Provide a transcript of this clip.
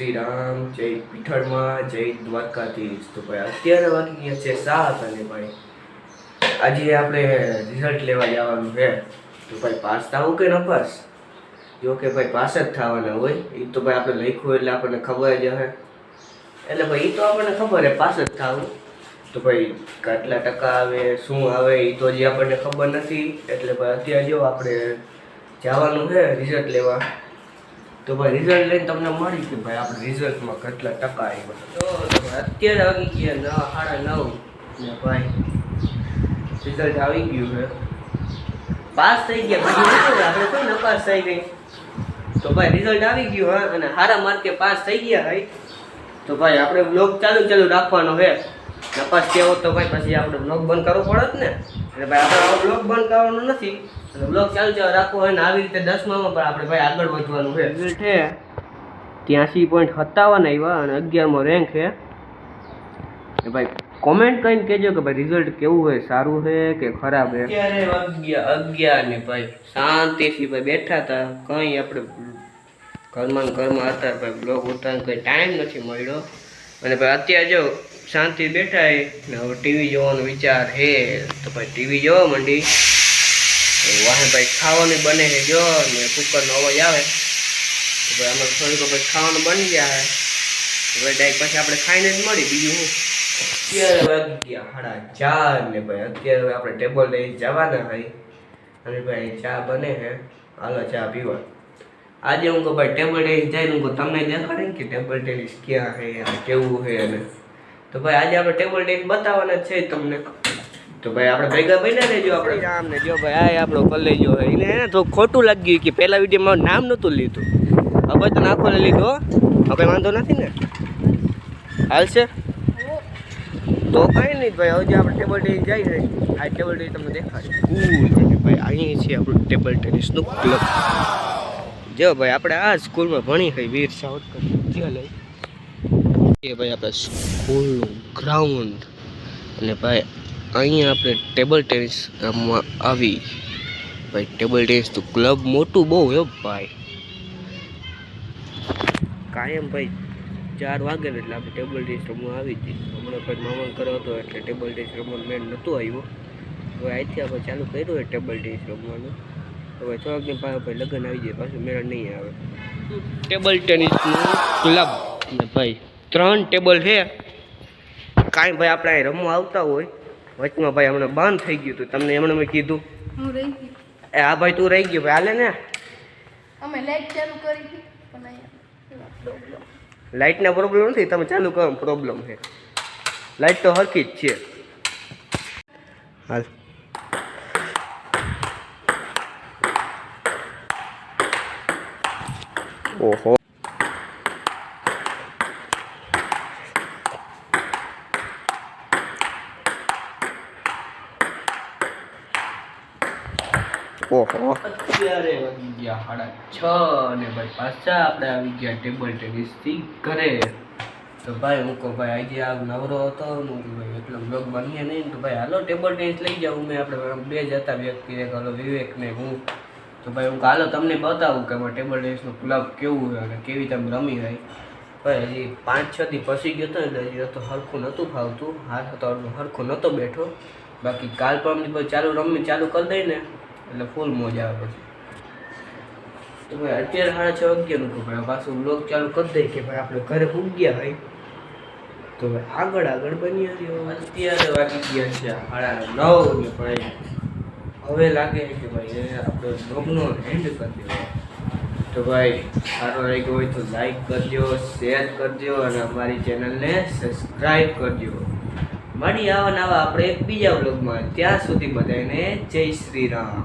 શ્રી રામ, જય પીઠળમાં, જય દ્વારકાધીશ. તો ભાઈ અત્યારે વાગી ગયા છે 7 અને ભાઈ આજે આપણે રિઝલ્ટ લેવા જવાનું છે. તો ભાઈ પાસ થવું કે ન પાસ? જો કે ભાઈ પાસ જ થવાના હોય એ તો ભાઈ આપણે લખ્યું એટલે આપણને ખબર જ હશે. એટલે ભાઈ એ તો આપણને ખબર છે પાસ જ થવું. તો ભાઈ કેટલા ટકા આવે શું આવે એ તો હજી આપણને ખબર નથી. એટલે ભાઈ અત્યારે જો આપણે જવાનું છે રિઝલ્ટ લેવા. તો ભાઈ રિઝલ્ટ લઈને તમને મળી કે ભાઈ આપણે રિઝલ્ટમાં કેટલા ટકા આવ્યા. તો અત્યારે આવી ગયા 9:30 ને ભાઈ રિઝલ્ટ આવી ગયું છે. પાસ થઈ ગયા પછી આપણે કોઈ નપાસ થઈ ગઈ. તો ભાઈ રિઝલ્ટ આવી ગયું હા અને સારા માર્કે પાસ થઈ ગયા ભાઈ. તો ભાઈ આપણે બ્લોગ ચાલુ રાખવાનો છે. નપાસ થયો તો ભાઈ પછી આપણે બ્લોગ બંધ કરવો પડે જ ને. એટલે ભાઈ આપણે બ્લોગ બંધ કરવાનો નથી અને બ્લોગ ચાલુ રાખવો હોય ને આવી રીતે 10મામાં પણ આપણે ભાઈ આગળ વધવાનું છે. રિઝલ્ટ છે 83.57 આવ્યા અને 11મો રેન્ક છે. ભાઈ કોમેન્ટ કરીને કહેજો કે ભાઈ રિઝલ્ટ કેવું હોય, સારું છે કે ખરાબ છે. અત્યારે વાગ્યા 11 ને ભાઈ શાંતિથી ભાઈ બેઠા હતા. કંઈ આપણે ઘરમાં હતા ભાઈ બ્લોગ ઉતારવાનો કંઈ ટાઈમ નથી મળ્યો. અને ભાઈ અત્યારે જો શાંતિ બેઠા ને હવે ટીવી જોવાનો વિચાર છે. તો ભાઈ ટીવી જોવા માંડી વાહે ભાઈ ખાવાનું બને છે જો ને કુકરનો અવાજ આવે તો ભાઈ આમાં થોડીક ભાઈ ખાવાનું બની ગયા છે. ભાઈ ડાયરેક્ટ પછી આપણે ખાઈને જ મળી બીજું હું. અત્યારે વાગી ગયા 4:30 ને ભાઈ અત્યારે આપણે ટેબલ લઈ જવાના ભાઈ. અને ભાઈ ચા બને છે, હાલો ચા પીવા. આજે હું કહું ભાઈ ટેબલ ટેનિસ જઈને હું કહું તમને દેખાડે કે ટેબલ ટેનિસ ક્યાં છે કેવું છે અને તો ભાઈ આજે આપણે ટેબલ ટેનિસ બતાવવાના જ છે તમને. તો ભાઈ આપણે ભેગા બન્યા રહેજો. આપણે રામ ને જો ભાઈ આ આપણો કલેજો છે એને હે ને તો ખોટું લાગ્યું કે પહેલા વિડીયોમાં નામ નહોતું લીધું. હવે તો નાખો લીધો હવે વાંધો નથી ને, હાલશે તો કંઈ નહીં ભાઈ. હવે આપણે ટેબલ ટેનિસ જાય છે આ ટેબલ ટેનિસ તમને દેખાડે ભાઈ. અહીં છે આપણું ટેબલ ટેનિસનું ક્લબ. જો ભાઈ આપણે આ સ્કૂલમાં ભણી હોય વીર સાવરકર વિદ્યાલય એ ભાઈ આપણા સ્કૂલનું ગ્રાઉન્ડ. અને ભાઈ અહીંયા આપણે ટેબલ ટેનિસ રમવા આવી ભાઈ. ટેબલ ટેનિસનું ક્લબ મોટું બહુ હે ભાઈ. કાયમ ભાઈ 4 વાગે ને એટલે આપણે ટેબલ ટેનિસ રમવા આવી હતી. હમણાં ભાઈ મામા કર્યો હતો એટલે ટેબલ ટેનિસ રમવાનું મેન નહોતું આવ્યું. હવે આજથી આપણે ચાલુ કર્યું હોય ટેબલ ટેનિસ રમવાનું. તો ભાઈ થોડાકની પાસે ભાઈ લગ્ન આવી જાય પાછું મેળા નહીં આવે. ટેબલ ટેનિસનું ક્લબ ને ભાઈ 3 ટેબલ છે. કાંઈ ભાઈ આપણે અહીં રમવા આવતા હોય વચમાં ભાઈ હમણાં બંધ થઈ ગયું હતું. તમને એમણે મેં કીધું એ હા ભાઈ તું રહી ગયો ભાઈ હાલે ને. અમે લાઈટ ચાલુ કરી હતી પણ લાઇટના પ્રોબ્લેમ નથી, તમે ચાલુ કરો પ્રોબ્લેમ છે. લાઇટ તો હરખી જ છે. હાલ ઓહો ઓહો અત્યારે વાગી ગયા 6:30 અને ભાઈ પાછા આપણે આવી ગયા ટેબલ ટેનિસથી ઘરે. તો ભાઈ હું કહું ભાઈ આજે આ નવરો હતો હું ભાઈ એટલો બ્લોગ બનીએ નહીં તો ભાઈ હાલો ટેબલ ટેનિસ લઈ જાઉં. મેં આપણે 2 જ હતા વ્યક્તિ, એક હાલો વિવેક ને હું. તો ભાઈ હું હાલો તમને બતાવું કે અમારે ટેબલ ટેનિસનું ક્લબ કેવું છે અને કેવી તમે રમી હોય. ભાઈ હજી 5-6 દી પસી ગયો હતો એટલે હજી તો હરખું નહોતું ફાવતું. હાથ હતો હરખું નહોતો બેઠો. બાકી કાલ પરમથી ભાઈ ચાલુ કરી દઈ ને એટલે ફૂલ મોજ આવે પછી. તો ભાઈ અત્યારે 6:30 નું ભાઈ પાછું બ્લોગ ચાલુ કરી દઈ કે ભાઈ આપણે ઘરે પૂગ ગયા ભાઈ. તો ભાઈ આગળ બની રહ્યો. અત્યારે વાગી ગયા છે 9:30 ને ભાઈ હવે લાગે કે ભાઈ આપણે બ્લોગનો એન્ડ કરી દેવો. તો ભાઈ સારો લાગ્યો હોય તો લાઈક કરજો, શેર કરજો અને અમારી ચેનલને સબસ્ક્રાઈબ કરજો. મળી આવા આપણે એક બીજા બ્લોગમાં. ત્યાં સુધી બધાને જય શ્રી રામ.